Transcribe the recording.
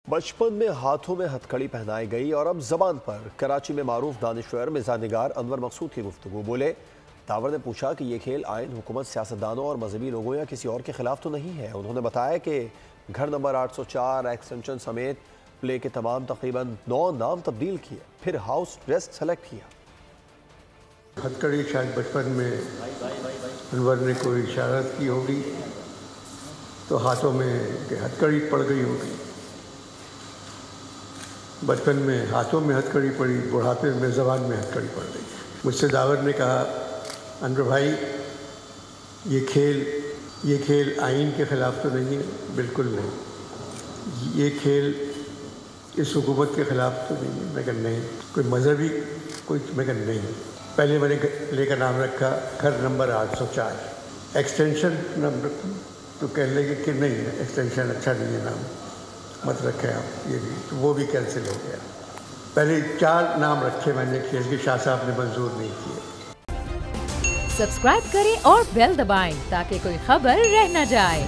بچپن میں ہاتھوں میں ہتھکڑی پہنائی گئی اور اب زبان پر کراچی میں معروف دانشور مزاح نگار انور مقصود کی گفتگو بولے۔ داور نے پوچھا کہ یہ کھیل آئین حکومت سیاستدانوں اور مذہبی لوگوں یا کسی اور کے خلاف تو نہیں ہے۔ انہوں نے بتایا کہ گھر نمبر 804 ایکسٹینشن سمیت پلے کے تمام تقریباً 9 نام تبدیل کیے، پھر ہاؤس ڈریس سلیکٹ کیا۔ ہتھکڑی شاید بچپن میں انور نے کوئی اشارت کی ہوگی تو ہاتھوں میں ہتھکڑی پڑ گئی ہوگی۔ بچپن میں ہاتھوں میں ہتھکڑی پڑی، بڑھاپے میں زبان میں ہتھکڑی پڑ گئی۔ مجھ سے داور نے کہا انور بھائی یہ کھیل آئین کے خلاف تو نہیں ہے؟ بالکل نہیں۔ یہ کھیل اس حکومت کے خلاف تو نہیں ہے؟ میں کہا نہیں۔ کوئی مذہبی میں کہا نہیں۔ پہلے میں نے پلے کا نام رکھا گھر نمبر 804 ایکسٹینشن نام رکھا تو کہنے لگے کہ نہیں ایکسٹینشن اچھا نہیں ہے نام، مت رکھے آپ، یہ بھی تو وہ بھی کینسل ہو گیا۔ پہلے 4 نام رکھے میں نے کھیل کے، شاہ صاحب نے منظور نہیں کیے۔ سبسکرائب کریں اور بیل دبائیں تاکہ کوئی خبر رہ نہ جائے۔